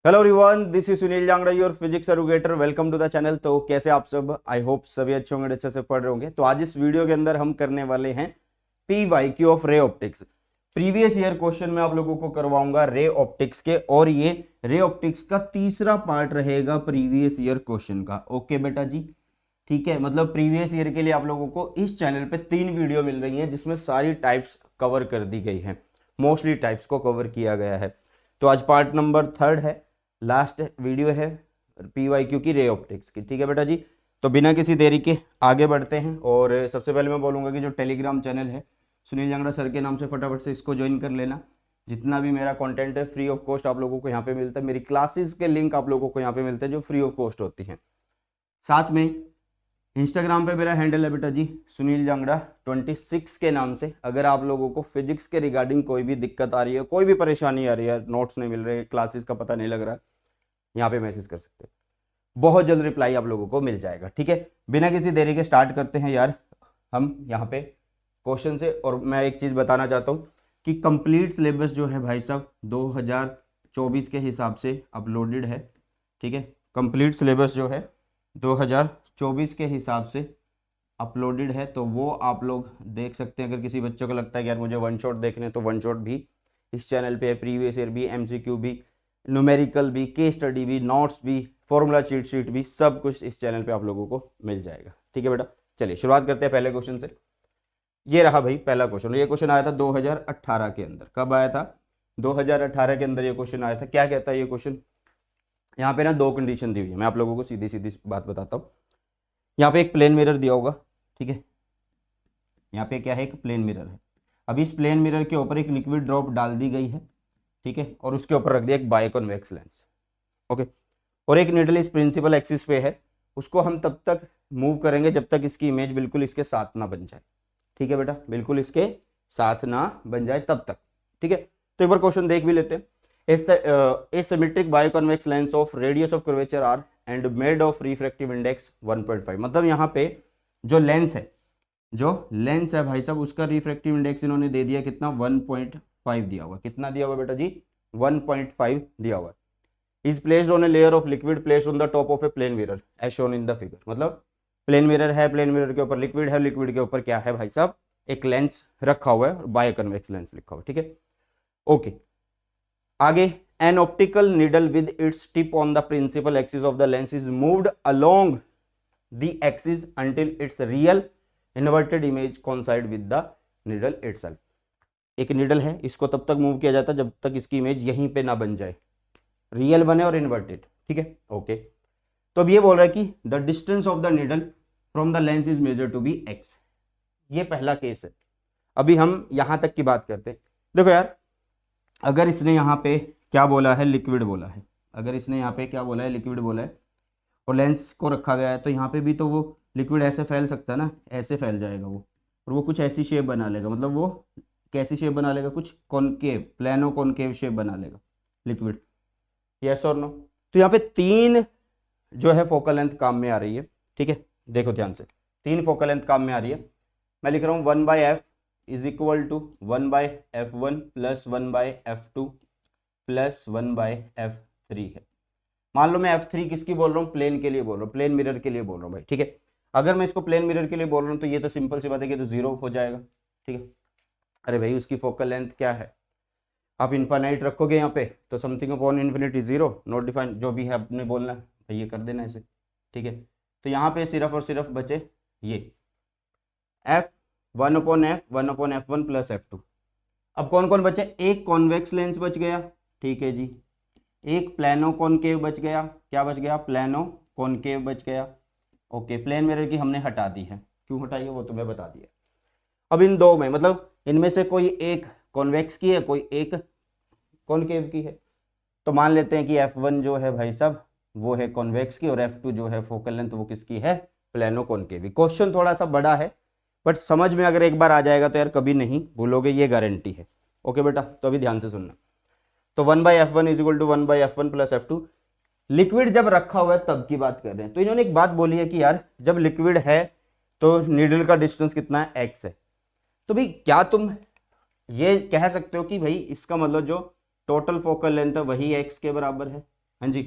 Hello everyone, this is Sunil Jangra, your physics educator. Welcome to the channel. तो कैसे आप सब? आई होप सभी अच्छे होंगे, अच्छे से पढ़ रहे होंगे। तो आज इस वीडियो के अंदर हम करने वाले हैं PYQ of ray optics. Previous year question में आप लोगों को करवाऊंगा रे ऑप्टिक्स के, और ये रे ऑप्टिक्स का तीसरा पार्ट रहेगा प्रीवियस ईयर क्वेश्चन का। ओके बेटा जी, ठीक है। मतलब प्रीवियस ईयर के लिए आप लोगों को इस चैनल पे 3 वीडियो मिल रही हैं जिसमें सारी टाइप्स कवर कर दी गई हैं, मोस्टली टाइप्स को कवर किया गया है। तो आज पार्ट नंबर 3 है, लास्ट वीडियो है PYQ की रे ऑप्टिक्स की। ठीक है बेटा जी, तो बिना किसी देरी के आगे बढ़ते हैं। और सबसे पहले मैं बोलूँगा कि जो टेलीग्राम चैनल है सुनील जांगड़ा सर के नाम से, फटाफट से इसको ज्वाइन कर लेना। जितना भी मेरा कंटेंट है फ्री ऑफ कॉस्ट आप लोगों को यहाँ पे मिलता है। मेरी क्लासेस के लिंक आप लोगों को यहाँ पे मिलते हैं जो फ्री ऑफ कॉस्ट होती हैं। साथ में इंस्टाग्राम पे मेरा हैंडल है बेटा जी सुनील जांगड़ा 26 के नाम से। अगर आप लोगों को फिजिक्स के रिगार्डिंग कोई भी दिक्कत आ रही है, कोई भी परेशानी आ रही है, नोट्स नहीं मिल रहे, क्लासेस का पता नहीं लग रहा, यहाँ पे मैसेज कर सकते हैं। बहुत जल्द रिप्लाई आप लोगों को मिल जाएगा। ठीक है, बिना किसी देरी के स्टार्ट करते हैं यार हम यहाँ पे क्वेश्चन से। और मैं एक चीज़ बताना चाहता हूँ कि कंप्लीट सिलेबस जो है भाई साहब 2024 के हिसाब से अपलोडेड है। ठीक है, कंप्लीट सिलेबस जो है 2024 के हिसाब से अपलोडेड है, तो वो आप लोग देख सकते हैं। अगर किसी बच्चों को लगता है कि यार मुझे वन शॉट देखने, तो वन शॉट भी इस चैनल पे है। प्रीवियस ईयर भी, MCQ भी, न्यूमेरिकल भी, केस स्टडी भी, नोट्स भी, फॉर्मूला चीट शीट भी, सब कुछ इस चैनल पे आप लोगों को मिल जाएगा। ठीक है बेटा, चलिए शुरुआत करते हैं पहले क्वेश्चन से। ये रहा भाई पहला क्वेश्चन। ये क्वेश्चन आया था 2018 के अंदर। कब आया था? 2018 के अंदर ये क्वेश्चन आया था। क्या कहता है ये क्वेश्चन? यहाँ पे ना 2 कंडीशन दी हुई है, मैं आप लोगों को सीधी सीधी बात बताता हूँ। यहाँ पे एक प्लेन मिरर दिया होगा, ठीक है। यहाँ पे क्या है? एक प्लेन मिरर है। अब इस प्लेन मिरर के ऊपर एक लिक्विड ड्रॉप डाल दी गई है, ठीक है, और उसके ऊपर रख दिया एक बायकॉन्वेक्स लेंस। ओके, और एक निडल इस प्रिंसिपल एक्सिस पे है। उसको हम तब तक मूव करेंगे जब तक इसकी इमेज बिल्कुल इसके साथ ना बन जाए। ठीक है बेटा, बिल्कुल इसके साथ ना बन जाए तब तक। ठीक है, तो एक बार क्वेश्चन देख भी लेते हैं। A symmetric biconvex lens of radius of curvature R and made of refractive index 1.5। मतलब यहाँ पे जो लेंस है भाई साहब, उसका रिफ्रैक्टिव इंडेक्स इन्होंने दे दिया कितना? 1.5 दिया हुआ। कितना दिया हुआ बेटा जी? 1.5 दिया हुआ। Is placed on a layer of liquid placed on the top of a plane mirror as shown in the figure. मतलब प्लेन मिरर है, प्लेन मिरर के ऊपर लिक्विड है, लिक्विड के ऊपर क्या है भाई साहब? एक लेंस रखा हुआ है, बायोकॉन्वेक्स लेंस लिखा हुआ है। ठीक है, ओके। आगे, an optical needle with its tip on the principal axis of the lens is moved along the axis until its real inverted image coincide with the needle itself. एक नीडल है, इसको तब तक मूव किया जाता है जब तक इसकी इमेज यहीं पे ना बन जाए, रियल बने और इन्वर्टेड। ठीक है, ओके। तो अब ये बोल रहा है कि the distance of the needle from the lens is measure to be x। ये पहला केस है। अभी हम यहां तक की बात करते हैं। देखो यार, अगर इसने यहाँ पे क्या बोला है? लिक्विड बोला है। अगर इसने यहाँ पे क्या बोला है? लिक्विड बोला है, और लेंस को रखा गया है, तो यहाँ पे भी तो वो लिक्विड ऐसे फैल सकता है ना, ऐसे फैल जाएगा वो, और वो कुछ ऐसी शेप बना लेगा। मतलब वो कैसी शेप बना लेगा? कुछ कॉनकेव, प्लेनो कॉनकेव शेप बना लेगा लिक्विड। यस और नो? तो यहाँ पे 3 जो है फोकल लेंथ काम में आ रही है। ठीक है, देखो ध्यान से, 3 फोकल लेंथ काम में आ रही है। मैं लिख रहा हूँ 1/f is equal to 1/f1 plus 1/f2 plus 1/f3 है। मान लो मैं f3 किसकी बोल रहा हूँ? प्लेन के लिए बोल रहा हूँ, प्लेन मिरर के लिए बोल रहा हूँ भाई। ठीक है, अगर मैं इसको प्लेन मिरर के लिए बोल रहा हूँ तो ये तो सिंपल सी बात है कि तो 0 हो जाएगा। ठीक है, अरे भाई उसकी फोकल लेंथ क्या है? आप इनफाइनाइट रखोगे यहाँ पे तो something upon infinity 0, not defined, जो भी है आपने बोलना है ये कर देना ऐसे। ठीक है, तो यहाँ पे सिर्फ और सिर्फ बचे ये f 1/f1 प्लस f2। अब कौन कौन बचे? एक कॉन्वेक्स लेंस बच गया, ठीक है जी, एक प्लेनो कॉनकेव बच गया। क्या बच गया? प्लेनो कॉनकेव बच गया। ओके, प्लेन मिरर की हमने हटा दी है। क्यों हटाई है वो तुम्हें बता दिया। अब इन 2 में, मतलब इनमें से कोई एक कॉन्वेक्स की है, कोई एक कॉनकेव की है। तो मान लेते हैं कि f1 जो है भाई साहब वो है कॉन्वेक्स की, और f2 जो है फोकल लेंथ वो किसकी है? Plano concave. क्वेश्चन थोड़ा सा बड़ा है, बट समझ में अगर एक बार आ जाएगा तो यार कभी नहीं भूलोगे, ये गारंटी है। ओके बेटा, तो अभी ध्यान से सुनना। तो 1/f1 is equal to 1/f1 plus f2। Liquid जब रखा हुआ है तब की बात कर रहे हैं। तो इन्होंने एक बात बोली है कि यार जब लिक्विड है तो नीडल का डिस्टेंस कितना है? x है। तो भाई क्या तुम ये कह सकते हो कि भाई इसका मतलब जो टोटल फोकल लेंथ है वही x के बराबर है? हाँ जी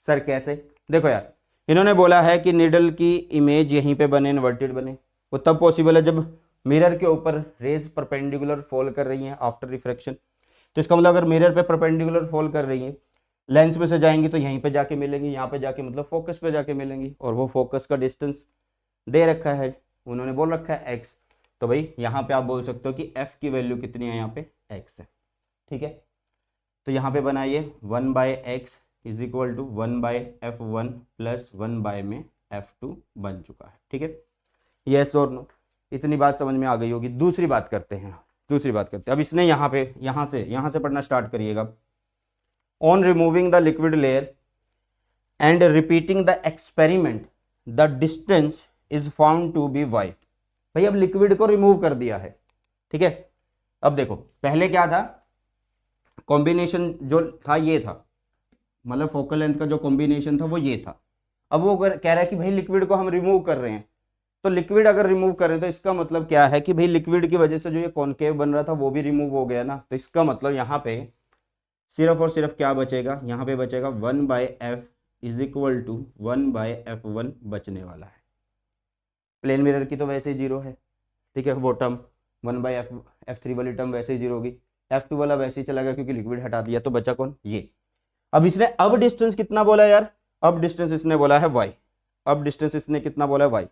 सर कैसे? देखो यार, इन्होंने बोला है कि निडल की इमेज यहीं पे बने, इन्वर्टेड बने। वो तब पॉसिबल है जब मिरर के ऊपर रेज परपेंडिकुलर फॉल कर रही हैं आफ्टर रिफ्रैक्शन। तो इसका मतलब अगर मिरर पे परपेंडिकुलर फॉल कर रही है, लेंस में से जाएंगी तो यहीं पे जाके मिलेंगी, यहाँ पे जाके मतलब फोकस पे जाके मिलेंगी, और वो फोकस का डिस्टेंस दे रखा है, उन्होंने बोल रखा है एक्स। तो भाई यहाँ पे आप बोल सकते हो कि एफ की वैल्यू कितनी है, यहाँ पे एक्स है। ठीक है, तो यहाँ पे बनाइए 1/x is equal to 1/f1 plus 1 में f2 बन चुका है। ठीक है, यस और नो, इतनी बात समझ में आ गई होगी। दूसरी बात करते हैं, अब इसने यहाँ पे यहाँ से पढ़ना स्टार्ट करिएगा। On removing the liquid layer and repeating the experiment the distance is found to be y। भाई अब लिक्विड को रिमूव कर दिया है, ठीक है। अब देखो पहले क्या था, कॉम्बिनेशन जो था ये था, मतलब फोकल लेंथ का जो कॉम्बिनेशन था वो ये था। अब वो कह रहा है कि भाई लिक्विड को हम रिमूव कर रहे हैं, तो लिक्विड अगर रिमूव कर रहे हैं तो इसका मतलब क्या है कि भाई लिक्विड की वजह से जो ये कॉन्केव बन रहा था वो भी रिमूव हो गया ना। तो इसका मतलब यहाँ पे सिर्फ और सिर्फ क्या बचेगा, यहाँ पे बचेगा 1/f is equal to 1/f1 बचने वाला है। प्लेन मिरर की तो वैसे ही जीरो है, ठीक है, वो टर्म 1/f3 वाली टर्म वैसे ही जीरो होगी, f2 वाला वैसे ही चला गया क्योंकि लिक्विड हटा दिया, तो बचा कौन, ये। अब इसने अब डिस्टेंस कितना बोला यार, अब डिस्टेंस इसने बोला है y, अब डिस्टेंस इसने कितना बोला है y।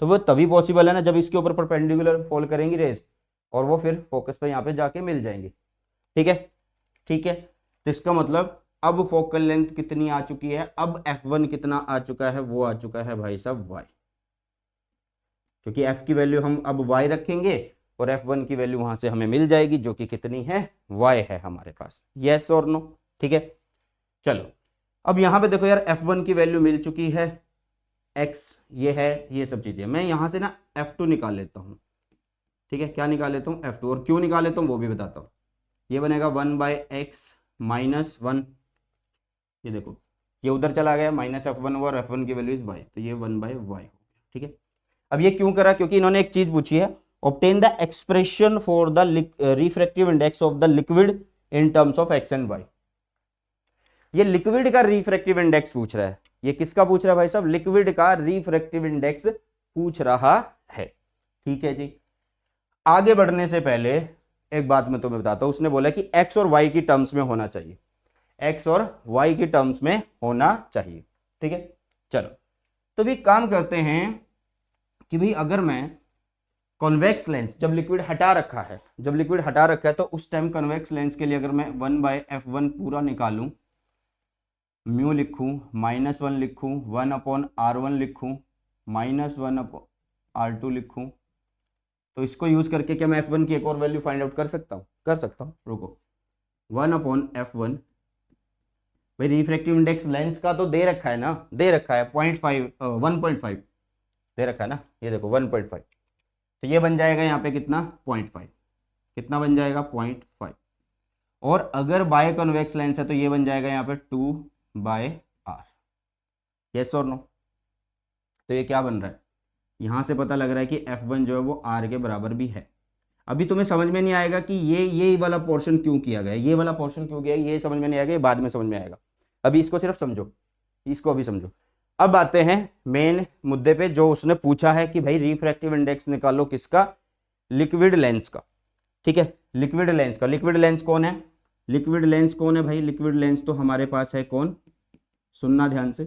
तो वो तभी पॉसिबल है ना जब इसके ऊपर परपेंडिकुलर फॉल करेंगी रेज, और वो फिर फोकस पे यहाँ पे जाके मिल जाएंगे। ठीक है, ठीक है, तो इसका मतलब अब फोकल लेंथ कितनी आ चुकी है, अब f1 कितना आ चुका है, वो आ चुका है भाई साहब y, क्योंकि f की वैल्यू हम अब y रखेंगे और f1 की वैल्यू वहां से हमें मिल जाएगी जो कि कितनी है, y है हमारे पास। यस और नो, ठीक है। चलो अब यहां पे देखो यार, f1 की वैल्यू मिल चुकी है, x ये है, ये सब चीजें। मैं यहां से ना f2 निकाल लेता हूं, ठीक है, क्या निकाल लेता हूं, f2, और क्यों निकाल लेता हूं वो भी बताता हूं। ये बनेगा 1/x माइनस 1, ये देखो ये उधर चला गया माइनस f1 और f1 की वैल्यू इज y, तो ये 1/y हो गया। ठीक है, अब ये क्यों करा, क्योंकि इन्होंने एक चीज पूछी है, obtain the expression for the refractive index of the liquid in terms of x and y। ये लिक्विड का रिफ्रैक्टिव इंडेक्स पूछ रहा है। ये किसका पूछ रहा है भाई साहब, लिक्विड का रिफ्रैक्टिव इंडेक्स पूछ रहा है। ठीक है जी, आगे बढ़ने से पहले एक बात मैं तुम्हें बताता हूं। उसने बोला कि x और y की टर्म्स में होना चाहिए, x और y की टर्म्स में होना चाहिए। ठीक है, चलो तो भी काम करते हैं कि भाई अगर मैं कॉन्वेक्स लेंस, जब लिक्विड हटा रखा है, तो उस टाइम कॉन्वेक्स लेंस के लिए अगर मैं 1/f1 पूरा निकालूं, म्यू लिखूं, -1 लिखूं, 1/r1 लिखूं, -1/r2 लिखूं, तो इसको यूज करके क्या मैं f1 की एक और वैल्यू फाइंड आउट कर सकता हूं? रुको, 1/f1, भाई रिफ्रैक्टिव इंडेक्स लेंस का तो दे रखा है ना, 0.5 1.5 दे रखा है ना, ये देखो 1.5, तो ये बन जाएगा यहाँ पे कितना, 0.5, कितना बन जाएगा 0.5, और अगर बाय कन्वेक्स लेंस है तो ये बन जाएगा यहाँ पे 2/r। यस और नो, तो ये क्या बन रहा है, यहां से पता लग रहा है कि f1 जो है वो r के बराबर भी है। अभी तुम्हें समझ में नहीं आएगा कि ये वाला पोर्शन क्यों किया गया, ये वाला पोर्शन क्यों गया, ये समझ में नहीं आएगा, ये बाद में समझ में आएगा। अभी इसको सिर्फ समझो, इसको अभी समझो। अब आते हैं मेन मुद्दे पे, जो उसने पूछा है कि भाई रिफ्रैक्टिव इंडेक्स निकालो किसका, लिक्विड लेंस का। ठीक है, लिक्विड लेंस का, लिक्विड लेंस कौन है, भाई लिक्विड लेंस तो हमारे पास है कौन, सुनना ध्यान से,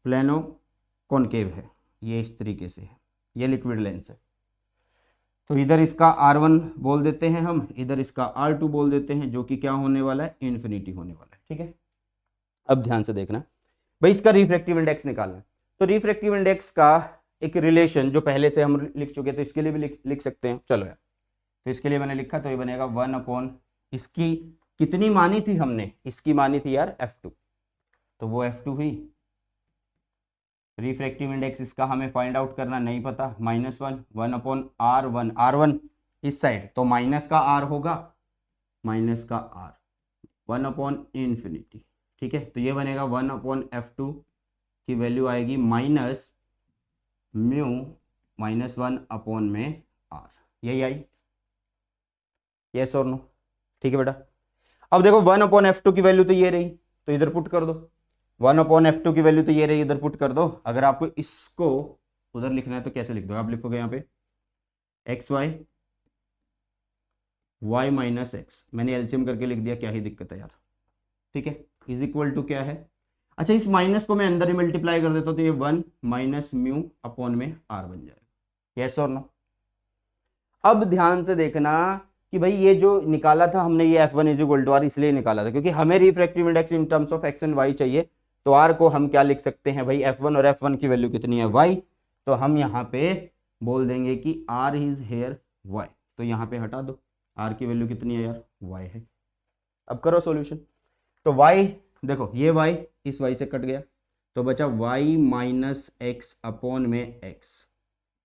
प्लेनो कॉनकेव है, ये इस तरीके से है, ये लिक्विड लेंस है। तो इधर इसका R1 बोल देते हैं हम, इधर इसका R2 बोल देते हैं, जो कि क्या होने वाला है, इन्फिनिटी होने वाला है। ठीक है, अब ध्यान से देखना भाई, इसका रिफ्रैक्टिव इंडेक्स निकालना है। तो रिफ्रैक्टिव इंडेक्स का एक रिलेशन जो पहले से हम लिख चुके, तो इसके लिए भी लिख सकते हैं। चलो यार, तो इसके लिए मैंने लिखा, तो ये बनेगा 1/, इसकी कितनी मानी थी हमने, इसकी मानी थी यार f2, तो वो f2 हुई। रिफ्रैक्टिव इंडेक्स इसका हमें फाइंड आउट करना नहीं पता, -1, 1/r1, r1 इस साइड, तो माइनस का r होगा, माइनस का r, 1/∞। ठीक है, तो ये बनेगा 1/f2 की वैल्यू आएगी माइनस म्यू -1 में r, यही आई। यस और नो, ठीक है बेटा। अब देखो 1/f2 की वैल्यू तो ये रही, तो इधर पुट कर दो। 1/f2 की वैल्यू तो ये रही, इधर पुट कर दो। अगर आपको इसको उधर लिखना है तो कैसे लिख दो, आप लिखोगे यहाँ पे x y y minus x, मैंने एलसीएम करके लिख दिया, क्या ही दिक्कत है यार। ठीक है, इज इक्वल टू क्या है, अच्छा इस माइनस को मैं अंदर ही मल्टीप्लाई कर देता हूं, तो ये 1 माइनस म्यू अपॉन में आर बन जाएगा। यस और नो। अब ध्यान से देखना कि भाई ये जो निकाला था हमने, ये F1 is equal to are इसलिए निकाला था क्योंकि हमें refractive index in terms of x and y चाहिए। तो आर को हम क्या लिख सकते हैं भाई, F1 और F1 की वैल्यू कितनी है y, तो हम यहाँ पे बोल देंगे कि r इज हेयर y, तो यहाँ पे हटा दो, r की वैल्यू कितनी है यार, y है। अब करो सॉल्यूशन, तो y देखो ये y इस y से कट गया, तो बचा y माइनस एक्स अपॉन में x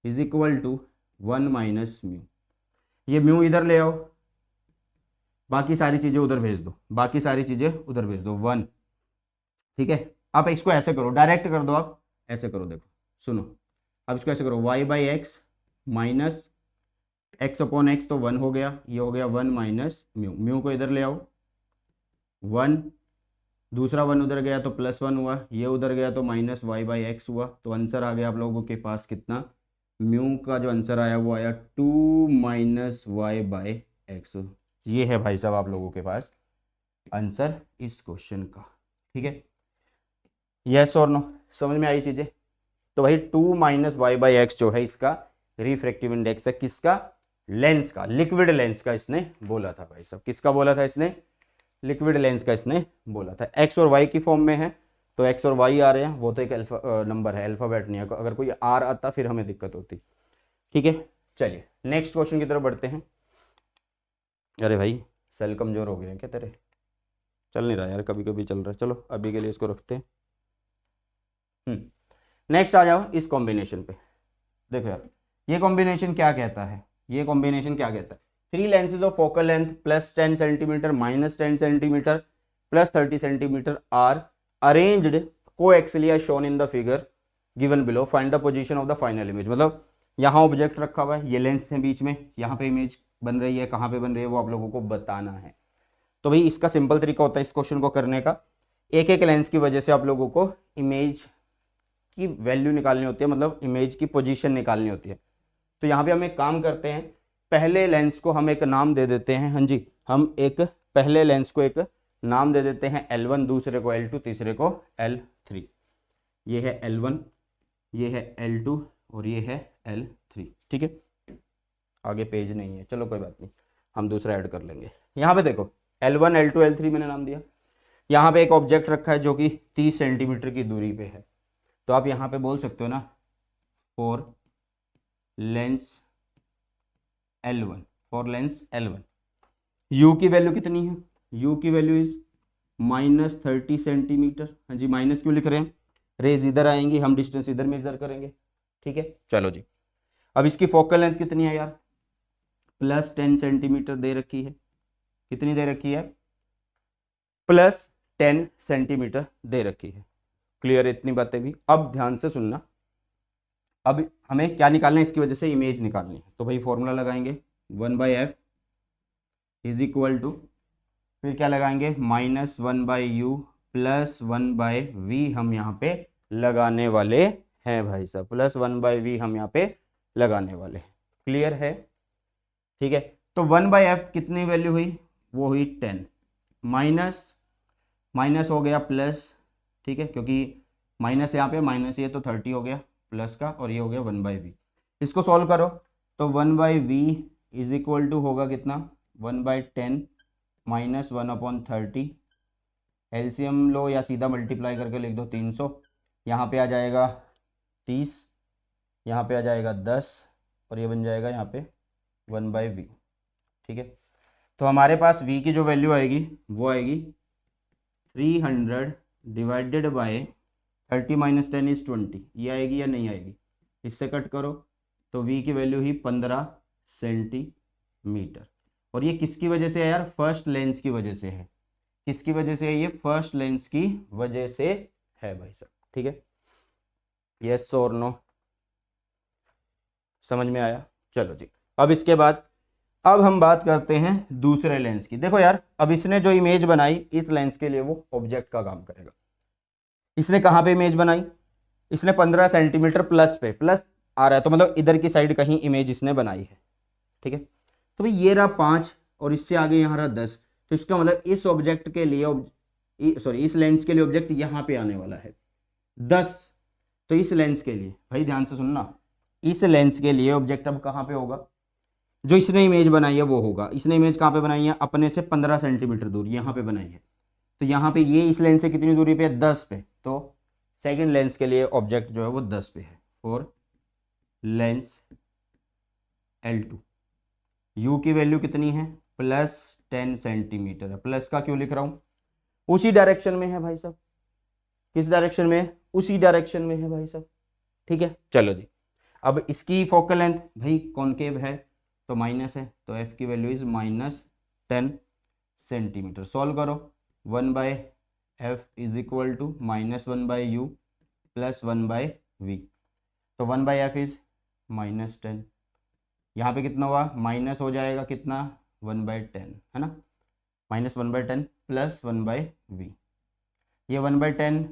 is equal to 1 minus mu. ये म्यू इधर ले आओ, बाकी सारी चीजें उधर भेज दो, बाकी सारी चीजें उधर भेज दो 1। ठीक है, आप इसको ऐसे करो, डायरेक्ट कर दो, आप ऐसे करो, देखो सुनो, अब इसको ऐसे करो, y by x minus x upon x, तो 1 हो गया, ये हो गया 1 माइनस म्यू, म्यू को इधर ले आओ 1, दूसरा 1 उधर गया तो +1 हुआ, ये उधर गया तो माइनस वाई बाई एक्स हुआ, तो आंसर आ गया आप लोगों के पास कितना, म्यू का जो आंसर आया वो आया 2 माइनस वाई बाई एक्स। ये है भाई साहब आप लोगों के पास आंसर इस क्वेश्चन का। ठीक है, यस और नो, समझ में आई चीजें। तो भाई 2 माइनस वाई बाई एक्स जो है इसका रिफ्रैक्टिव इंडेक्स है, किसका, लेंस का, लिक्विड लेंस का इसने बोला था भाई साहब, किसका बोला था इसने, लिक्विड लेंस का इसने बोला था। एक्स और वाई की फॉर्म में है, तो एक्स और वाई आ रहे हैं, वो तो एक अल्फा नंबर है, अल्फाबेट नहीं है, अगर कोई आर आता फिर हमें दिक्कत होती। ठीक है, चलिए नेक्स्ट क्वेश्चन की तरफ बढ़ते हैं। अरे भाई सेल कमजोर हो गए हैं क्या तेरे, चल नहीं रहा यार, कभी कभी चल रहा है, चलो अभी के लिए इसको रखते हैं। नेक्स्ट आ जाओ इस कॉम्बिनेशन पे। देखो यार ये कॉम्बिनेशन क्या कहता है, ये कॉम्बिनेशन क्या कहता है, 3 lenses of focal length +10 centimeter -10 centimeter +30 centimeter are arranged coaxially as shown in the figure given below, find the position of the final image। मतलब यहाँ ऑब्जेक्ट रखा हुआ है, ये लेंस है बीच में, यहाँ पे इमेज बन रही है, कहाँ पे बन रही है वो आप लोगों को बताना है। तो भाई इसका सिंपल तरीका होता है इस क्वेश्चन को करने का, एक एक लेंस की वजह से आप लोगों को इमेज की वैल्यू निकालनी होती है, मतलब इमेज की पोजीशन निकालनी होती है। तो यहाँ पे हम एक काम करते हैं, पहले लेंस को हम एक नाम दे देते हैं, हाँ जी, हम एक पहले लेंस को एक नाम दे देते हैं L1, दूसरे को L2, तीसरे को L3। ये है L1, ये है L2 और ये है L3। ठीक है, आगे पेज नहीं है, चलो कोई बात नहीं, हम दूसरा ऐड कर लेंगे। यहाँ पे देखो L1 L2 L3 मैंने नाम दिया, यहाँ पे एक ऑब्जेक्ट रखा है जो कि 30 सेंटीमीटर की दूरी पे है, तो आप यहाँ पे बोल सकते हो ना for Lenz L1, for Lenz L1 U की वैल्यू कितनी है, U की वैल्यू इज -30 सेंटीमीटर। हाँ जी, माइनस क्यों लिख रहे हैं, रेज इधर आएंगी, हम डिस्टेंस इधर मेजर करेंगे। ठीक है, चलो जी, अब इसकी फोकल लेंथ कितनी है यार, +10 सेंटीमीटर दे रखी है, कितनी दे रखी है, +10 सेंटीमीटर दे रखी है। क्लियर है इतनी बातें भी। अब ध्यान से सुनना, अब हमें क्या निकालना है, इसकी वजह से इमेज निकालनी है, तो भाई फॉर्मूला लगाएंगे 1/f इज इक्वल टू, फिर क्या लगाएंगे, -1/u + 1/v हम यहाँ पे लगाने वाले हैं भाई साहब, +1/v हम यहाँ पे लगाने वाले हैं। क्लियर है, ठीक है। तो 1/f कितनी वैल्यू हुई, वो हुई 10, माइनस हो गया प्लस, ठीक है, क्योंकि माइनस यहाँ पे माइनस ये तो 30 हो गया प्लस का, और ये हो गया 1/v। इसको सॉल्व करो तो 1/v इज इक्वल टू होगा कितना, 1/10 -1/30, एलसीएम लो या सीधा मल्टीप्लाई करके लिख दो 300, यहाँ पे आ जाएगा 30, यहाँ पे आ जाएगा 10, और ये बन जाएगा यहाँ पे 1/v। ठीक है, तो हमारे पास v की जो वैल्यू आएगी वो आएगी 300 डिवाइडेड बाय 30 - 10 इज 20, ये आएगी या नहीं आएगी, इससे कट करो तो v की वैल्यू ही 15 सेंटीमीटर। और ये किसकी वजह से है यार, फर्स्ट लेंस की वजह से है, किसकी वजह से है, ये फर्स्ट लेंस की वजह से है भाई साहब। ठीक है, यस और नो, समझ में आया। चलो जी, अब इसके बाद अब हम बात करते हैं दूसरे लेंस की। देखो यार, अब इसने जो इमेज बनाई इस लेंस के लिए वो ऑब्जेक्ट का काम करेगा। इसने कहां पे इमेज बनाई? इसने 15 सेंटीमीटर प्लस पे, प्लस आ रहा है तो मतलब इधर की साइड कहीं इमेज इसने बनाई है, ठीक है। तो भाई ये रहा 5 और इससे आगे यहाँ रहा 10, तो इसका मतलब इस ऑब्जेक्ट के लिए सॉरी इस लेंस के लिए ऑब्जेक्ट यहाँ पे आने वाला है 10। तो इस लेंस के लिए भाई ध्यान से सुनना, इस लेंस के लिए ऑब्जेक्ट अब कहाँ पे होगा? जो इसने इमेज बनाई है वो होगा। इसने इमेज कहाँ पे बनाई है? अपने से 15 सेंटीमीटर दूर यहाँ पे बनाई है। तो यहाँ पे ये इस लेंस से कितनी दूरी पे है? 10 पे। तो सेकंड लेंस के लिए ऑब्जेक्ट जो है वो 10 पे है फॉर लेंस L2। U की वैल्यू कितनी है? प्लस 10 सेंटीमीटर है। प्लस का क्यों लिख रहा हूँ? उसी डायरेक्शन में है भाई साहब। किस डायरेक्शन में है? उसी डायरेक्शन में है भाई साहब, ठीक है। चलो जी, अब इसकी फोकल लेंथ भाई कॉनकेव है तो माइनस है, तो F की वैल्यू इज -10 सेंटीमीटर। सॉल्व करो, 1/F is equal to -1/U plus 1/V। तो 1/F इज -10, यहाँ पे कितना हुआ? माइनस हो जाएगा कितना? 1/10 है ना, -1/10 प्लस 1/V। ये 1/10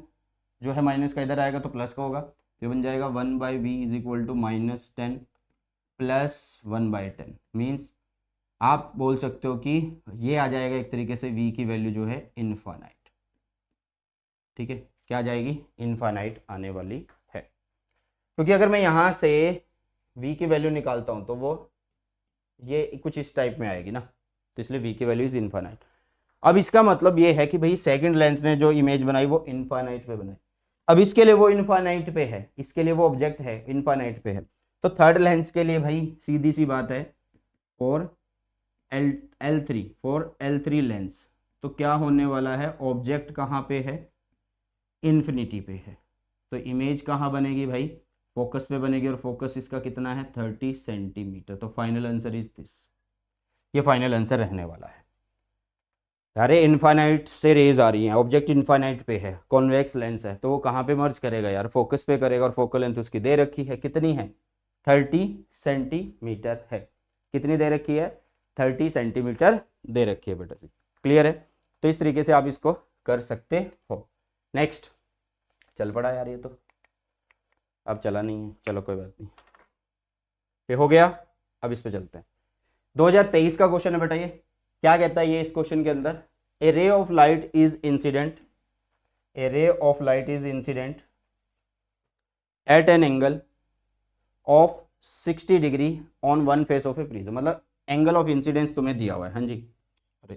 जो है माइनस का इधर आएगा तो प्लस का होगा, ये बन जाएगा 1/V is equal to -10 plus 1/10। Means आप बोल सकते हो कि ये आ जाएगा एक तरीके से V की वैल्यू जो है इनफाइनाइट, ठीक है। क्या आ जाएगी? इनफाइनाइट आने वाली है, क्योंकि अगर मैं यहाँ से V की वैल्यू निकालता हूँ तो वो ये कुछ इस टाइप में आएगी ना, तो इसलिए V की वैल्यू इज इनफाइनाइट। अब इसका मतलब ये है कि भाई सेकंड लेंस ने जो इमेज बनाई वो इनफाइनाइट पे बनाई। अब इसके लिए वो इनफाइनाइट पे है, इसके लिए वो ऑब्जेक्ट है इनफाइनाइट पे है। तो थर्ड लेंस के लिए भाई सीधी सी बात है, फॉर L3 लेंस तो क्या होने वाला है? ऑब्जेक्ट कहाँ पे है? इन्फिनिटी पे है। तो इमेज कहाँ बनेगी भाई? फोकस पे बनेगी, और फोकस इसका कितना है? 30 सेंटीमीटर। तो फाइनल आंसर इज दिस, ये फाइनल आंसर रहने वाला है। अरे इनफाइनाइट से रेज आ रही हैं, ऑब्जेक्ट इनफाइनाइट पे है, कॉन्वेक्स लेंस है, तो वो कहाँ पे मर्ज करेगा यार? फोकस पे करेगा, और फोकल लेंथ उसकी दे रखी है, कितनी है? 30 सेंटीमीटर है। कितनी दे रखी है? 30 सेंटीमीटर दे रखी है बेटा जी। क्लियर है? तो इस तरीके से आप इसको कर सकते हो। नेक्स्ट, चल पड़ा यार ये तो, अब चला नहीं है, चलो कोई बात नहीं, ये हो गया। अब इस पे चलते हैं। 2023 का क्वेश्चन है बेटा ये। क्या कहता है ये इस क्वेश्चन के अंदर? A ray of light is incident, a ray of light is incident at an angle of 60 degree on one face of a prism. मतलब एंगल ऑफ इंसिडेंस तुम्हें दिया हुआ है, हाँ जी। अरे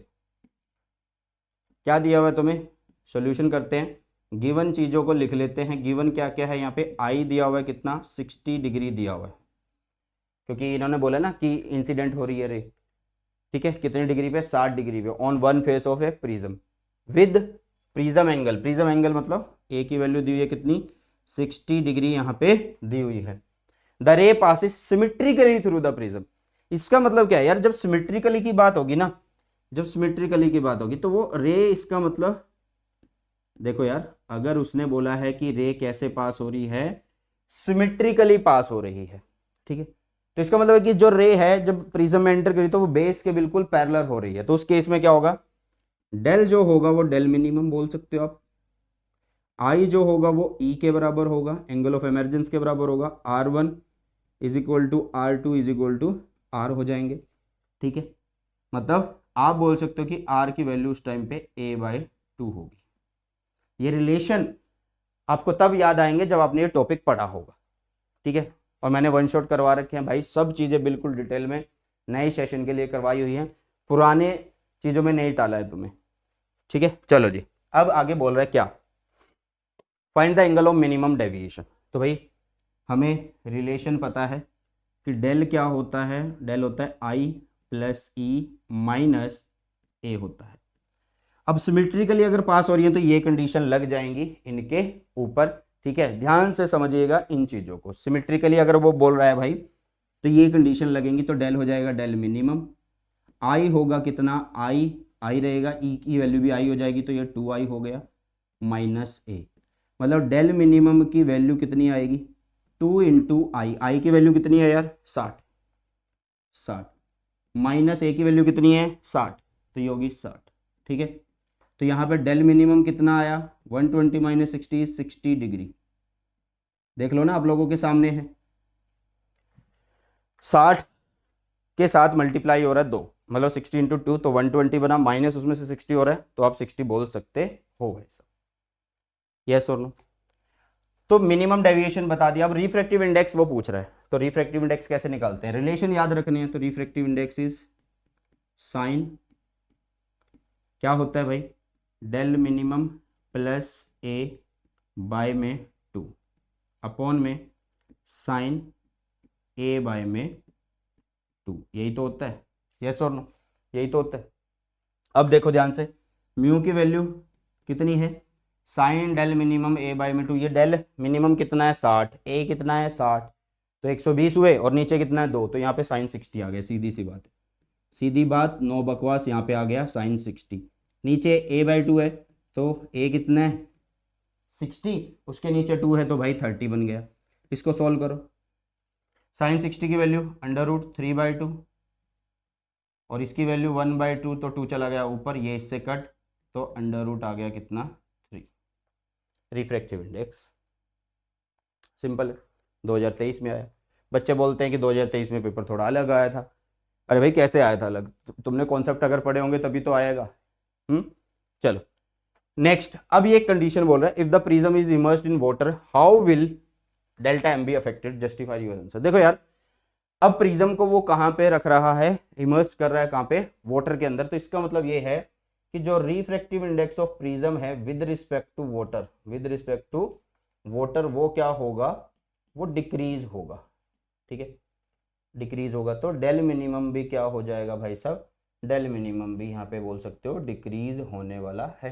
क्या दिया हुआ है तुम्हें? सॉल्यूशन करते हैं, गिवन चीजों को लिख लेते हैं। गिवन क्या क्या है यहाँ पे? आई दिया हुआ है कितना? 60 डिग्री दिया हुआ है, क्योंकि इन्होंने बोला ना कि इंसिडेंट हो रही है रे, ठीक है। कितने डिग्री पे? 60 डिग्री पे on one face of a prism with prism angle. Prism angle मतलब ए की वैल्यू दी हुई है कितनी? 60 डिग्री यहाँ पे दी हुई है। द रे passes symmetrically through the prism. इसका मतलब क्या है यार? जब सिमेट्रिकली की बात होगी ना, जब सिमेट्रिकली की बात होगी तो वो रे, इसका मतलब देखो यार, अगर उसने बोला है कि रे कैसे पास हो रही है? सिमेट्रिकली पास हो रही है, ठीक है। तो इसका मतलब है कि जो रे है जब प्रिज्म में एंटर करी तो वो बेस के बिल्कुल पैरेलल हो रही है। तो उस केस में क्या होगा? डेल जो होगा वो डेल मिनिमम बोल सकते हो आप। आई जो होगा वो ई के बराबर होगा, एंगल ऑफ इमर्जेंस के बराबर होगा। R1 is equal to R2 is equal to R हो जाएंगे, ठीक है। मतलब आप बोल सकते हो कि R की वैल्यू उस टाइम पे A/2 होगी। ये रिलेशन आपको तब याद आएंगे जब आपने ये टॉपिक पढ़ा होगा, ठीक है। और मैंने वन शॉट करवा रखे हैं भाई, सब चीज़ें बिल्कुल डिटेल में नए सेशन के लिए करवाई हुई हैं, पुराने चीज़ों में नहीं टाला है तुम्हें, ठीक है। चलो जी, अब आगे बोल रहा है क्या? Find the angle of minimum deviation. तो भाई हमें रिलेशन पता है कि डेल क्या होता है? डेल होता है I plus E minus A होता है। अब सिमेट्रिकली अगर पास हो रही है तो ये कंडीशन लग जाएंगी इनके ऊपर, ठीक है। ध्यान से समझिएगा इन चीज़ों को। सिमेट्रिकली अगर वो बोल रहा है भाई तो ये कंडीशन लगेंगी, तो डेल हो जाएगा डेल मिनिमम। आई होगा कितना? आई रहेगा, ई की वैल्यू भी आई हो जाएगी, तो ये 2i हो गया माइनस ए। मतलब डेल मिनिमम की वैल्यू कितनी आएगी? 2 × आई। आई की वैल्यू कितनी है यार? 60। माइनस ए की वैल्यू कितनी है 60, तो ये होगी 60। ठीक है, तो यहाँ पे डेल मिनिमम कितना आया 120 माइनस 60 60 डिग्री। देख लो ना आप लोगों के सामने है, 60 के साथ मल्टीप्लाई हो रहा है 2, मतलब 60 इंटू 2, तो 120 बना, माइनस उसमें से 60 हो रहा है, तो आप 60 बोल सकते हो भाई साहब। यस और नो। तो मिनिमम डेविएशन बता दिया। अब रिफ्रैक्टिव इंडेक्स वो पूछ रहा है, तो रिफ्रैक्टिव इंडेक्स कैसे निकालते हैं, रिलेशन याद रखने हैं। तो रिफ्रैक्टिव इंडेक्स इज साइन, क्या होता है भाई, डेल मिनिमम प्लस ए बाय में 2 अपॉन में साइन ए बाय में 2, यही तो होता है। यस और नो, यही तो होता है। अब देखो ध्यान से, म्यू की वैल्यू कितनी है, साइन डेल मिनिमम ए बाय में 2, ये डेल मिनिमम कितना है 60, ए कितना है 60, तो 120 हुए, और नीचे कितना है 2, तो यहाँ पे साइन 60 आ गया। सीधी सी बात है, सीधी बात, नो बकवास, यहाँ पे आ गया साइन 60। नीचे ए बाय 2 है, तो ए कितना है 60, उसके नीचे 2 है, तो भाई 30 बन गया। इसको सॉल्व करो, साइन 60 की वैल्यू √3/2 और इसकी वैल्यू 1/2, तो 2 चला गया ऊपर, ये इससे कट, तो √ आ गया कितना 3। रिफ्रैक्टिव इंडेक्स सिंपल है, 2023 में आया। बच्चे बोलते हैं कि 2023 में पेपर थोड़ा अलग आया था। अरे भाई कैसे आया था अलग, तुमने कॉन्सेप्ट अगर पढ़े होंगे तभी तो आएगा। चलो नेक्स्ट, अब ये कंडीशन बोल रहा है, if the prism is immersed in water how will delta m be affected, justify your answer. देखो यार, अब प्रिज्म को वो कहाँ पे रख रहा है, इमर्स कर रहा है कहाँ पे, वाटर के अंदर, तो इसका मतलब ये है कि जो रिफ्रैक्टिव इंडेक्स ऑफ प्रिज्म है with respect to water, with respect to water, वो क्या होगा, वो डिक्रीज होगा। ठीक है, डिक्रीज होगा, तो डेल मिनिमम भी क्या हो जाएगा भाई साहब, डेल मिनिमम भी यहाँ पे बोल सकते हो डिक्रीज होने वाला है,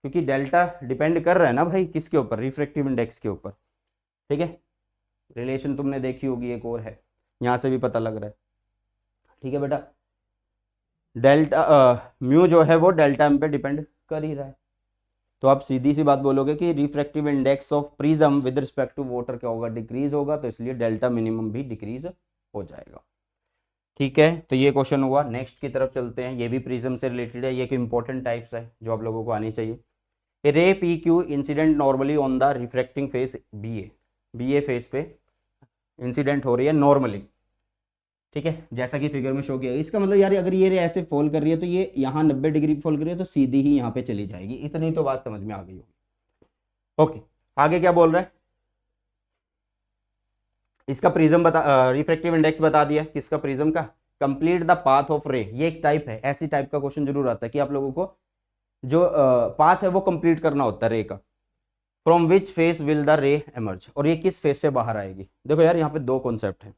क्योंकि डेल्टा डिपेंड कर रहा है ना भाई किसके ऊपर, रिफ्रैक्टिव इंडेक्स के ऊपर। ठीक है, रिलेशन तुमने देखी होगी, एक और है, यहाँ से भी पता लग रहा है। ठीक है बेटा, डेल्टा म्यू जो है वो डेल्टा एम पे डिपेंड कर ही रहा है, तो आप सीधी सी बात बोलोगे कि refractive index of prism with respect to water क्या होगा, डिक्रीज होगा, तो इसलिए डेल्टा मिनिमम भी डिक्रीज हो जाएगा। ठीक है, तो ये क्वेश्चन हुआ। नेक्स्ट की तरफ चलते हैं, ये भी प्रिज्म से रिलेटेड है, ये एक इंपॉर्टेंट टाइप्स है जो आप लोगों को आनी चाहिए। Ray P Q incident normally on the refracting face B A face पे इंसिडेंट हो रही है नॉर्मली। ठीक है, जैसा कि फिगर में शो किया, इसका मतलब यार अगर ये रे ऐसे फॉल कर रही है तो ये यहाँ 90 डिग्री फॉल कर रही है, तो सीधी ही यहाँ पे चली जाएगी। इतनी तो बात समझ में आ गई होगी। ओके, आगे क्या बोल रहा है, इसका प्रिज्म बता, रिफ्रैक्टिव इंडेक्स बता दिया किसका, प्रिज्म का। कंप्लीट द पाथ ऑफ रे, ये एक टाइप है, ऐसी टाइप का क्वेश्चन जरूर आता है कि आप लोगों को जो पाथ है वो कंप्लीट करना होता है रे का। From which face will the रे एमर्ज, और ये किस फेस से बाहर आएगी। देखो यार, यहाँ पे दो कॉन्सेप्ट है,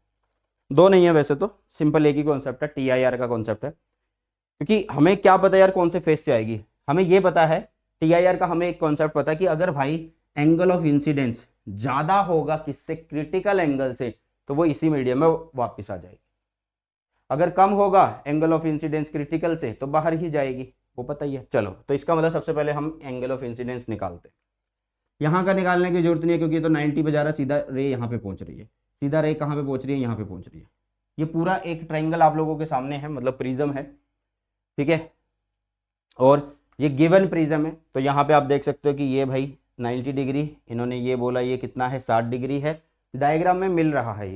दो नहीं है वैसे तो, सिंपल एक ही कॉन्सेप्ट है, TIR का कॉन्सेप्ट है। क्योंकि हमें क्या पता यार कौन से फेस से आएगी, हमें ये पता है TIR का, हमें एक कॉन्सेप्ट पता है कि अगर भाई एंगल ऑफ इंसिडेंस ज्यादा होगा किससे, क्रिटिकल एंगल से, तो वो इसी मीडियम में वापस आ जाएगी। अगर कम होगा एंगल ऑफ इंसिडेंस क्रिटिकल से, तो बाहर ही जाएगी, वो पता ही है। चलो, तो इसका मतलब सबसे पहले हम एंगल ऑफ इंसिडेंस निकालते हैं। यहाँ का निकालने की जरूरत नहीं है, क्योंकि ये तो 90 बजा रहा, सीधा रे यहाँ पे पहुंच रही है, सीधा रे कहाँ पे पहुंच रही है, यहाँ पे पहुंच रही है। ये पूरा एक ट्रायंगल आप लोगों के सामने है, मतलब प्रिज्म है। ठीक है, और ये गिवन प्रिज्म है, तो यहाँ पे आप देख सकते हो कि ये भाई 90 डिग्री, इन्होंने ये बोला ये कितना है 60 डिग्री है, डायग्राम में मिल रहा है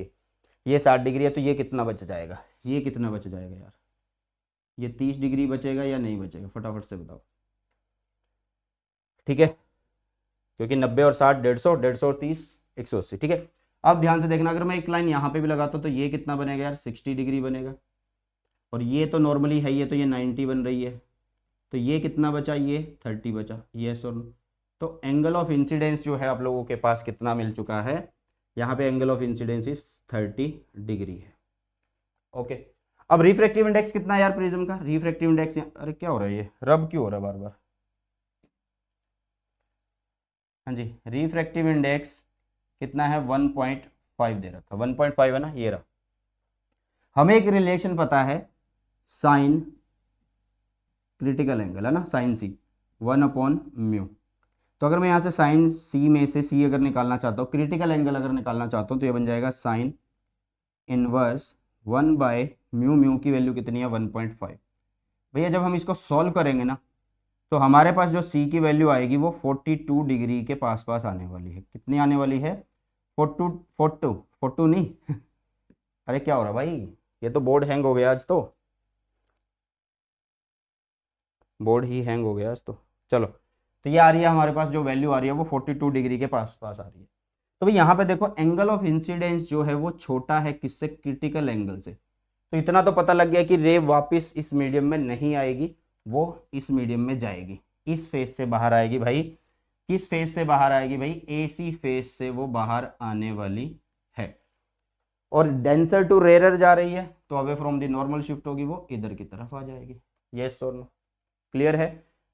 ये 60 डिग्री है, तो ये कितना बच जाएगा, ये कितना बच जाएगा यार, ये 30 डिग्री बचेगा या नहीं बचेगा, फटाफट से बताओ। ठीक है, क्योंकि 90 और 60 150, 150 और 30 180। ठीक है, अब ध्यान से देखना, अगर मैं एक लाइन यहाँ पे भी लगाता हूँ तो ये कितना बनेगा यार, 60 डिग्री बनेगा, और ये तो नॉर्मली है, ये तो ये 90 बन रही है, तो ये कितना बचा, ये 30 बचा। यस और नो, तो एंगल ऑफ इंसिडेंस जो है आप लोगों के पास कितना मिल चुका है, यहाँ पे angle of incidence is 30 degree है। ओके, अब रिफ्रैक्टिव इंडेक्स कितना है यार प्रिज्म का, रिफ्रैक्टिव इंडेक्स, अरे क्या हो रहा है ये रब क्यों हो रहा है बार बार। हाँ जी, रिफ्रैक्टिव इंडेक्स कितना है 1.5 दे रखा, 1.5 है ना, ये रहा। हमें एक रिलेशन पता है साइन क्रिटिकल एंगल है ना, साइन C 1/μ। तो अगर मैं यहाँ से साइन C में से C अगर निकालना चाहता हूँ, क्रिटिकल एंगल अगर निकालना चाहता हूँ, तो ये बन जाएगा साइन इनवर्स 1/μ की वैल्यू कितनी है 1.5। भैया जब हम इसको सॉल्व करेंगे ना तो हमारे पास जो c की वैल्यू आएगी वो 42 डिग्री के पास आने वाली है। कितनी आने वाली है 42 नहीं अरे क्या हो रहा भाई, ये तो बोर्ड हैंग हो गया आज, तो बोर्ड ही हैंग हो गया आज तो। चलो, तो ये आ रही है हमारे पास, जो वैल्यू आ रही है वो 42 डिग्री के पास आ रही है। तो भाई यहाँ पे देखो एंगल ऑफ इंसिडेंस जो है वो छोटा है किससे, क्रिटिकल एंगल से। तो इतना तो पता लग गया कि रे वापस इस मीडियम में नहीं आएगी, वो इस मीडियम में जाएगी, इस फेज से बाहर आएगी। भाई किस फेज से बाहर आएगी भाई, एसी फेज से वो बाहर आने वाली है। और डेंसर टू रेयर जा रही है तो away from the normal shift होगी, वो इधर की तरफ आ जाएगी। यस और नो, क्लियर है।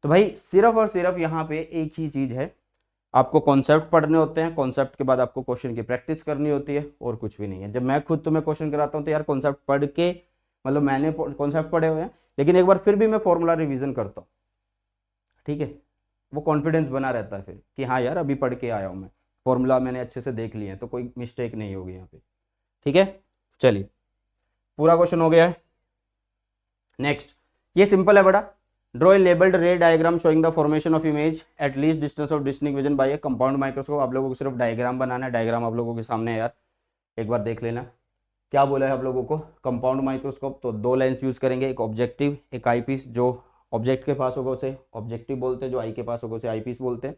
तो भाई सिर्फ और सिर्फ यहाँ पे एक ही चीज है, आपको कॉन्सेप्ट पढ़ने होते हैं, कॉन्सेप्ट के बाद आपको क्वेश्चन की प्रैक्टिस करनी होती है, और कुछ भी नहीं है। जब मैं खुद तुम्हें क्वेश्चन कराता हूँ तो यार कॉन्सेप्ट पढ़ के, मतलब मैंने कॉन्सेप्ट पढ़े हुए हैं लेकिन एक बार फिर भी मैं फॉर्मूला रिवीजन करता हूँ, ठीक है। वो कॉन्फिडेंस बना रहता है फिर कि हाँ यार अभी पढ़ के आया हूँ मैं, फॉर्मूला मैंने अच्छे से देख लिए हैं तो कोई मिस्टेक नहीं होगी यहाँ पे, ठीक है। चलिए पूरा क्वेश्चन हो गया है। नेक्स्ट, ये सिंपल है बड़ा। ड्रॉ ए लेबल्ड रे diagram showing the formation of image at least distance of distinct vision bye A compound microscope. आप लोगों को सिर्फ डायग्राम बनाना है, डायग्राम आप लोगों के सामने है यार, एक बार देख लेना। क्या बोला है आप लोगों को, कंपाउंड माइक्रोस्कोप, तो दो लेंस यूज करेंगे, एक ऑब्जेक्टिव एक आई पीस। जो ऑब्जेक्ट के पास होगा उसे ऑब्जेक्टिव बोलते हैं, जो आई के पास होगा उसे आई पीस बोलते हैं।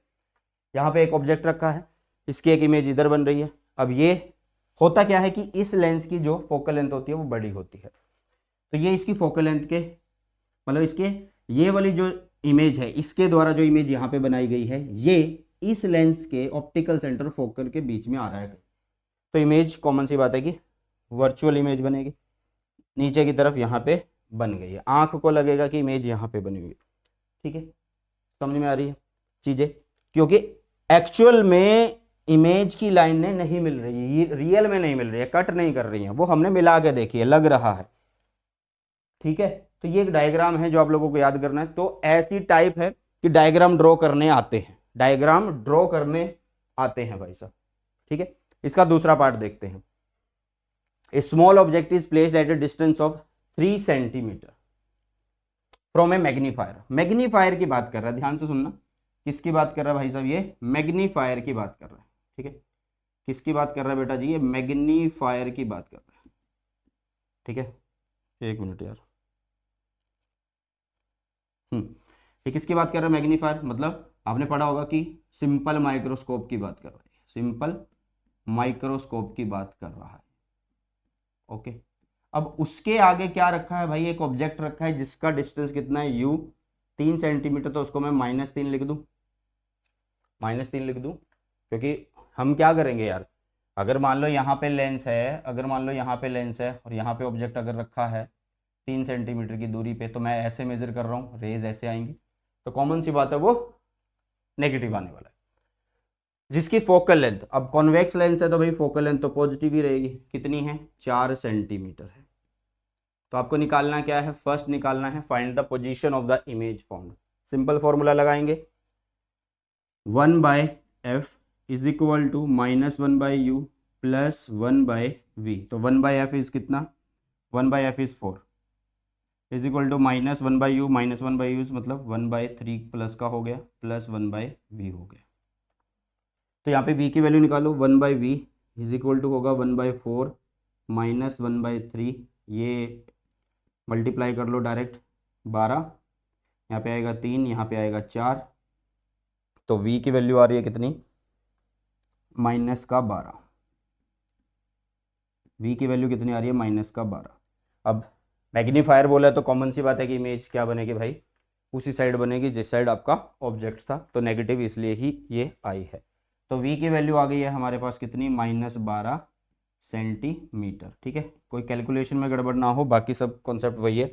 यहाँ पे एक ऑब्जेक्ट रखा है, इसकी एक इमेज इधर बन रही है। अब ये होता क्या है कि इस लेंस की जो फोकल लेंथ होती है वो बड़ी होती है, तो ये इसकी फोकल लेंथ के, मतलब इसके ये वाली जो इमेज है, इसके द्वारा जो इमेज यहाँ पे बनाई गई है, ये इस लेंस के ऑप्टिकल सेंटर फोकल के बीच में आ रहा है। तो इमेज कॉमन सी बात है कि वर्चुअल इमेज बनेगी, नीचे की तरफ यहाँ पे बन गई है, आंख को लगेगा कि इमेज यहाँ पे बनी हुई है, ठीक है। समझ में आ रही है चीजें, क्योंकि एक्चुअल में इमेज की लाइनें नहीं मिल रही है, ये रियल में नहीं मिल रही है, कट नहीं कर रही है, वो हमने मिला के देखी है, लग रहा है, ठीक है। तो ये एक डायग्राम है जो आप लोगों को याद करना है। तो ऐसी टाइप है कि डायग्राम ड्रॉ करने आते हैं, डायग्राम ड्रॉ करने आते हैं भाई साहब, ठीक है। इसका दूसरा पार्ट देखते हैं। A small object is placed at a distance of 3 centimetre from a magnifier. Magnifier की बात कर रहा है, ध्यान से सुनना, किसकी बात कर रहा है भाई साहब, ये मैग्नीफायर की बात कर रहा है, ठीक है। किसकी बात कर रहा है बेटा जी, ये मैग्नीफायर की बात कर रहा है, ठीक है। एक मिनट यार, ये किसकी बात कर रहा है मैग्नीफायर, मतलब आपने पढ़ा होगा कि सिंपल माइक्रोस्कोप की बात कर रहा है, सिंपल माइक्रोस्कोप की बात कर रहा है, ओके। अब उसके आगे क्या रखा है भाई, एक ऑब्जेक्ट रखा है जिसका डिस्टेंस कितना है u 3 सेंटीमीटर, तो उसको मैं -3 लिख दूं, -3 लिख दूं, क्योंकि हम क्या करेंगे यार, अगर मान लो यहाँ पे लेंस है, अगर मान लो यहाँ पे लेंस है और यहाँ पे ऑब्जेक्ट अगर रखा है 3 सेंटीमीटर की दूरी पे, तो मैं ऐसे मेजर कर रहा हूँ, रेज ऐसे आएंगी, तो कॉमन सी बात है वो नेगेटिव आने वाला है। जिसकी फोकल लेंथ, अब कॉन्वेक्स लेंस है तो भाई फोकल लेंथ तो पॉजिटिव ही रहेगी, कितनी है 4 सेंटीमीटर है। तो आपको निकालना क्या है, फर्स्ट निकालना है find the position of the image found. Simple formula लगाएंगे, 1/f is equal to -1/u plus 1/v। तो 1/f इज कितना, 1/f is 4 is equal to -1/u, -1/u मतलब 1/3 प्लस का हो गया, प्लस 1/v हो गया। तो यहाँ पे v की वैल्यू निकालो, 1/v इज इक्वल टू होगा 1/4 माइनस 1/3, ये मल्टीप्लाई कर लो डायरेक्ट, 12, यहाँ पे आएगा 3, यहाँ पे आएगा 4, तो v की वैल्यू आ रही है कितनी, -12। v की वैल्यू कितनी आ रही है, -12। अब मैग्नीफायर बोला है तो कॉमन सी बात है कि इमेज क्या बनेगी भाई, उसी साइड बनेगी जिस साइड आपका ऑब्जेक्ट था, तो नेगेटिव इसलिए ही ये आई है। तो v की वैल्यू आ गई है हमारे पास कितनी, -12 सेंटीमीटर, ठीक है। कोई कैलकुलेशन में गड़बड़ ना हो, बाकी सब कॉन्सेप्ट वही है।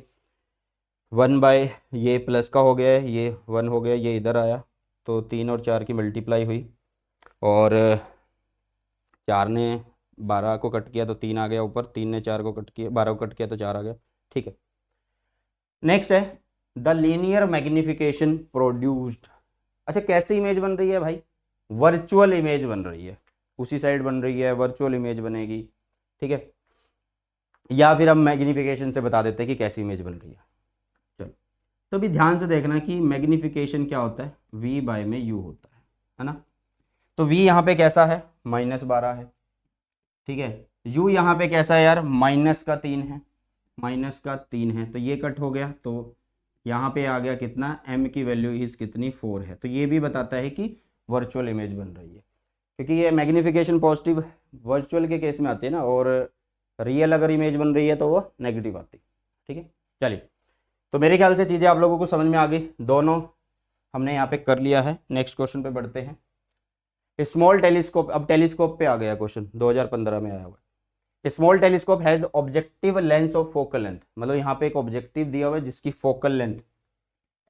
1/ ये प्लस का हो गया है, ये 1 हो गया, ये इधर आया, तो 3 और 4 की मल्टीप्लाई हुई, और 4 ने 12 को कट किया तो 3 आ गया ऊपर, 3 ने 4 को कट किया, 12 को कट किया तो 4 आ गया, ठीक है। नेक्स्ट है द लीनियर मैग्निफिकेशन प्रोड्यूस्ड। अच्छा कैसी इमेज बन रही है भाई, वर्चुअल इमेज बन रही है, उसी साइड बन रही है, वर्चुअल इमेज बनेगी, ठीक है। या फिर हम मैग्नीफिकेशन से बता देते हैं कि कैसी इमेज बन रही है। चलो, तो अभी ध्यान से देखना कि मैग्नीफिकेशन क्या होता है, v बाय में u होता है ना। तो v यहाँ पे कैसा है, -12 है, ठीक है। u यहाँ पे कैसा है यार, -3 है, -3 है, तो ये कट हो गया, तो यहाँ पे आ गया कितना, m की वैल्यू इज कितनी, 4 है। तो ये भी बताता है कि वर्चुअल इमेज बन रही है, क्योंकि ये मैग्नीफिकेशन पॉजिटिव वर्चुअल के केस में आती है ना, और रियल अगर इमेज बन रही है तो वो नेगेटिव आती है, ठीक है। चलिए, तो मेरे ख्याल से चीज़ें आप लोगों को समझ में आ गई, दोनों हमने यहाँ पे कर लिया है। नेक्स्ट क्वेश्चन पे बढ़ते हैं। स्मॉल टेलीस्कोप, अब टेलीस्कोप पे आ गया क्वेश्चन, 2015 में आया हुआ है। Small telescope has objective lens of focal length, मतलब यहाँ पे एक ऑब्जेक्टिव दिया हुआ है जिसकी फोकल लेंथ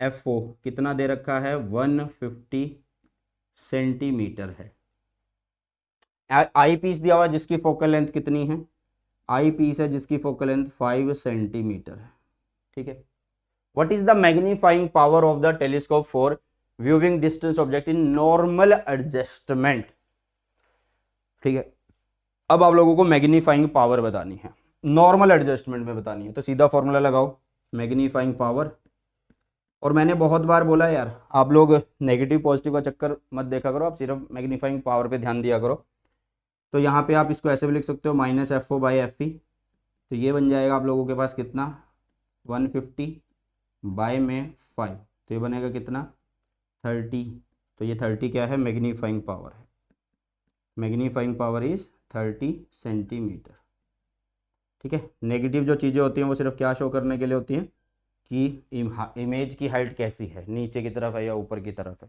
f4 कितना दे रखा है, 150 सेंटीमीटर है। आई पीस दिया हुआ है जिसकी फोकल लेंथ कितनी है, आई पीस है जिसकी फोकल लेंथ 5 सेंटीमीटर है, ठीक है। What is the magnifying power of the telescope for viewing distance object in normal adjustment, ठीक है। अब आप लोगों को मैग्नीफाइंग पावर बतानी है, नॉर्मल एडजस्टमेंट में बतानी है, तो सीधा फॉर्मूला लगाओ, मैग्नीफाइंग पावर। और मैंने बहुत बार बोला यार, आप लोग नेगेटिव पॉजिटिव का चक्कर मत देखा करो, आप सिर्फ मैग्नीफाइंग पावर पे ध्यान दिया करो। तो यहाँ पे आप इसको ऐसे भी लिख सकते हो, -FO/FP, तो ये बन जाएगा आप लोगों के पास कितना, 150 बाय में 5, तो ये बनेगा कितना, 30। तो ये 30 क्या है, मैग्नीफाइंग पावर है, मैग्नीफाइंग पावर इज 30 सेंटीमीटर, ठीक है। नेगेटिव जो चीज़ें होती हैं वो सिर्फ क्या शो करने के लिए होती हैं कि इमेज की हाइट कैसी है, नीचे की तरफ है या ऊपर की तरफ है।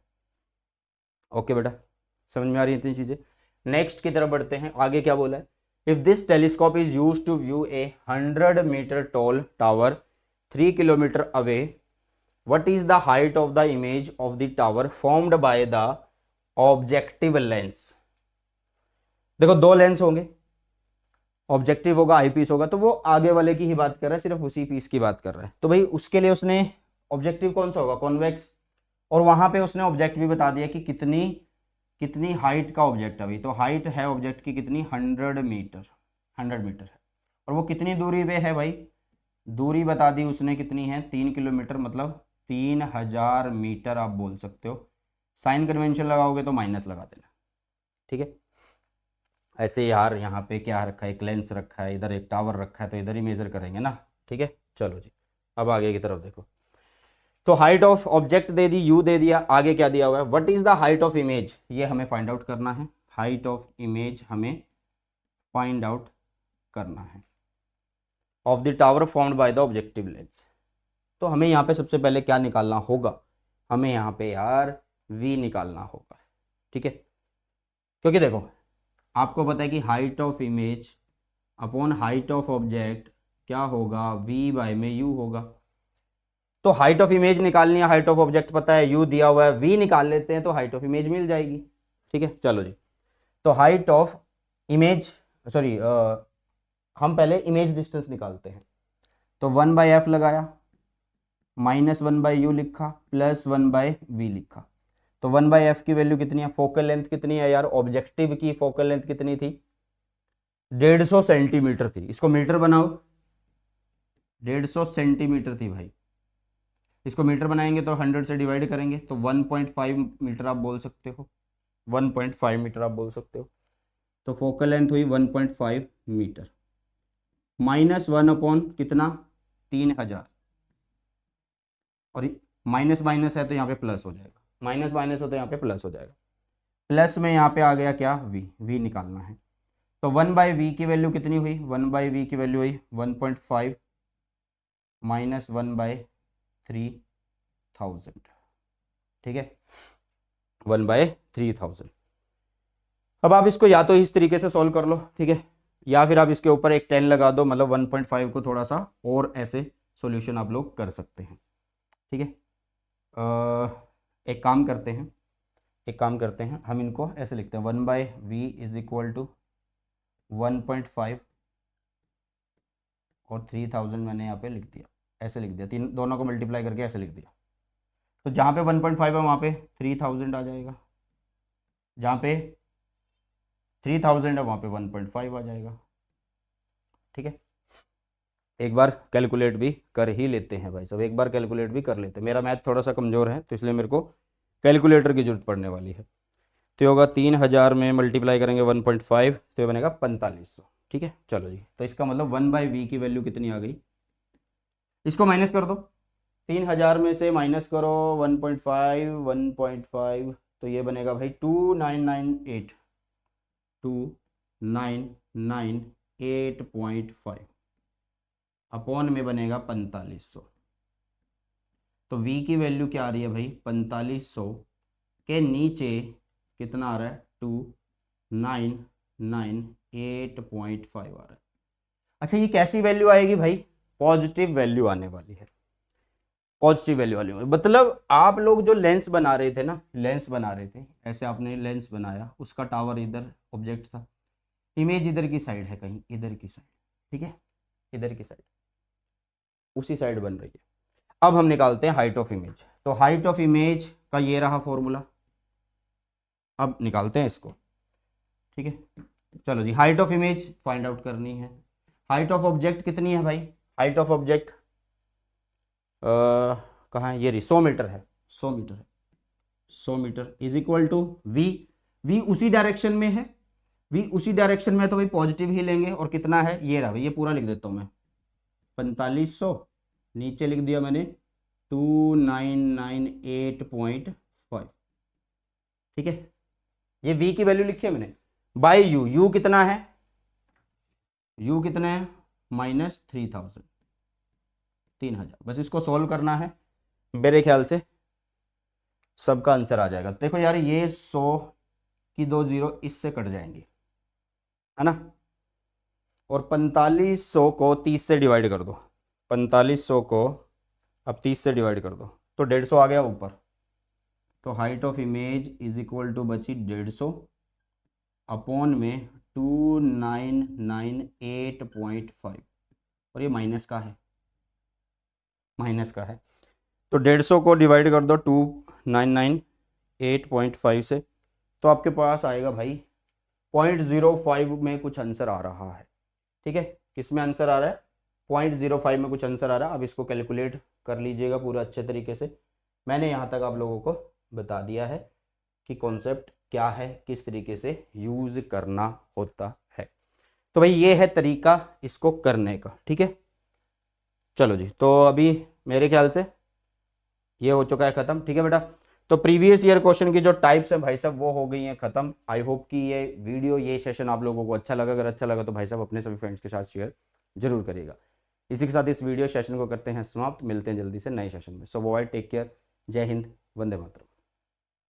ओके बेटा, समझ में आ रही है इतनी चीज़ें। नेक्स्ट की तरफ बढ़ते हैं, आगे क्या बोला है, if this telescope is use to view a 100 metre tall tower 3 kilometre away, what is the height of the image of the tower formed by the objective lens. देखो, दो लेंस होंगे, ऑब्जेक्टिव होगा, आई पीस होगा, तो वो आगे वाले की ही बात कर रहा है, सिर्फ उसी पीस की बात कर रहा है। तो भाई उसके लिए उसने ऑब्जेक्टिव कौन सा होगा, कॉन्वेक्स, और वहां पे उसने ऑब्जेक्ट भी बता दिया कि कितनी कितनी हाइट का ऑब्जेक्ट है। अभी तो हाइट है ऑब्जेक्ट की कितनी, 100 मीटर, 100 मीटर है, और वो कितनी दूरी पे है भाई, दूरी बता दी उसने कितनी है, 3 किलोमीटर, मतलब 3000 मीटर आप बोल सकते हो। साइन कन्वेंशन लगाओगे तो माइनस लगा देना, ठीक है। ऐसे यार यहाँ पे क्या रखा है, एक लेंस रखा है, इधर एक टावर रखा है, तो इधर ही मेजर करेंगे ना, ठीक है। चलो जी, अब आगे की तरफ देखो, तो height of object they the, you they दिया, आगे क्या दिया हुआ है, what is the height of image, ये हमें फाइंड आउट करना है, हाइट ऑफ इमेज हमें फाइंड आउट करना है of the tower formed by the objective lens. तो हमें यहाँ पे सबसे पहले क्या निकालना होगा, हमें यहाँ पे यार v निकालना होगा, ठीक है। क्योंकि देखो, आपको पता है कि height of image upon height of object क्या होगा, v बाय में u होगा। तो हाइट ऑफ इमेज निकालनी है, हाइट ऑफ ऑब्जेक्ट पता है, u दिया हुआ है, v निकाल लेते हैं तो हाइट ऑफ इमेज मिल जाएगी, ठीक है। चलो जी, तो हाइट ऑफ इमेज, सॉरी, हम पहले इमेज डिस्टेंस निकालते हैं। तो 1/f लगाया, -1/u लिखा, +1/v लिखा। तो 1/f की वैल्यू कितनी है, फोकल लेंथ कितनी है यार, ऑब्जेक्टिव की फोकल लेंथ कितनी थी, 150 सेंटीमीटर थी। इसको मीटर बनाओ, 150 सेंटीमीटर थी भाई। इसको मीटर बनाएंगे तो 100 से डिवाइड करेंगे तो 1.5 मीटर आप बोल सकते हो, 1.5 मीटर आप बोल सकते हो। तो फोकल लेंथ हुई 1.5 मीटर, -1 अपॉन कितना, 3000, और माइनस माइनस है तो यहाँ पे प्लस हो जाएगा, माइनस माइनस है तो यहाँ पे प्लस हो जाएगा, प्लस में यहाँ पे आ गया क्या, v निकालना है। तो 1/v की वैल्यू कितनी हुई, 1/v की वैल्यू हुई 1.5 -1/3000, ठीक है, 1/3000। अब आप इसको या तो इस तरीके से सॉल्व कर लो, ठीक है, या फिर आप इसके ऊपर एक 10 लगा दो, मतलब 1.5 को थोड़ा सा और ऐसे सॉल्यूशन आप लोग कर सकते हैं, ठीक है। एक काम करते हैं, हम इनको ऐसे लिखते हैं, 1/v इज इक्वल टू 1.5 और 3000 मैंने यहाँ पे लिख दिया, ऐसे लिख दिया, तीन दोनों को मल्टीप्लाई करके ऐसे लिख दिया। तो जहाँ पे 1.5 है वहाँ पे 3000 आ जाएगा, जहाँ पे 3000 है वहाँ पे 1.5 आ जाएगा, ठीक है। एक बार कैलकुलेट भी कर ही लेते हैं भाई सब, एक बार कैलकुलेट भी कर लेते हैं। मेरा मैथ थोड़ा सा कमज़ोर है तो इसलिए मेरे को कैलकुलेटर की जरूरत पड़ने वाली है। तो ये होगा 3000 में मल्टीप्लाई करेंगे 1.5 तो ये बनेगा 4500। ठीक है, चलो जी। तो इसका मतलब 1/v की वैल्यू कितनी आ गई, इसको माइनस कर दो। 3000 में से माइनस करो 1.5 तो ये बनेगा भाई 2998 अपॉन में बनेगा 4500। तो v की वैल्यू क्या आ रही है भाई, 4500 के नीचे कितना आ रहा है, 2998.5 आ रहा है। अच्छा ये कैसी वैल्यू आएगी भाई, पॉजिटिव वैल्यू आने वाली है, पॉजिटिव वैल्यू वाली। मतलब आप लोग जो लेंस बना रहे थे ना, लेंस बना रहे थे, ऐसे आपने लेंस बनाया, उसका टावर इधर ऑब्जेक्ट था, इमेज इधर की साइड है, कहीं इधर की साइड, ठीक है, इधर की साइड, उसी साइड बन रही है। अब हम निकालते हैं हाइट ऑफ इमेज। तो हाइट ऑफ इमेज का ये रहा फॉर्मूला, अब निकालते हैं इसको। ठीक है, चलो जी। Height of image find out करनी है। हाइट ऑफ ऑब्जेक्ट कितनी है भाई, हाइट ऑफ ऑब्जेक्ट कहाँ है, ये रही, 100 मीटर है, 100 मीटर है, 100 metre is equal to v. V उसी डायरेक्शन में है, वी उसी डायरेक्शन में है तो भाई पॉजिटिव ही लेंगे। और कितना है, ये रहा भाई, ये पूरा लिख देता हूँ मैं, 4500, नीचे लिख दिया मैंने 2998.5। ठीक है, ये v की वैल्यू लिखी है मैंने, बाय u। u कितना है, u कितना है, -3000, 3000। बस इसको सॉल्व करना है, मेरे ख्याल से सबका आंसर आ जाएगा। देखो यार, ये 100 की 2 0 इससे कट जाएंगी, है ना। और 4500 को 30 से डिवाइड कर दो, 4500 को अब 30 से डिवाइड कर दो तो 150 आ गया ऊपर। तो height of image is equal to बची 150 अपॉन में 2998.5, और ये माइनस का है, माइनस का है। तो 150 को डिवाइड कर दो 2998.5 से, तो आपके पास आएगा भाई 0.05 में कुछ आंसर आ रहा है। ठीक है, किस में आंसर आ रहा है, 0.05 में कुछ आंसर आ रहा है। अब इसको कैलकुलेट कर लीजिएगा पूरा अच्छे तरीके से। मैंने यहाँ तक आप लोगों को बता दिया है कि कॉन्सेप्ट क्या है, किस तरीके से यूज़ करना होता है। तो भाई ये है तरीका इसको करने का। ठीक है, चलो जी। तो अभी मेरे ख्याल से ये हो चुका है ख़त्म। ठीक है बेटा, तो प्रीवियस ईयर क्वेश्चन की जो टाइप्स हैं भाई साहब वो हो गई हैं ख़त्म। आई होप कि ये वीडियो, ये सेशन आप लोगों को अच्छा लगा। अगर अच्छा लगा तो भाई साहब अपने सभी फ्रेंड्स के साथ शेयर जरूर करिएगा। इसी के साथ इस वीडियो सेशन को करते हैं समाप्त। मिलते हैं जल्दी से नए सेशन में। सो बाय, टेक केयर, जय हिंद, वंदे मातरम।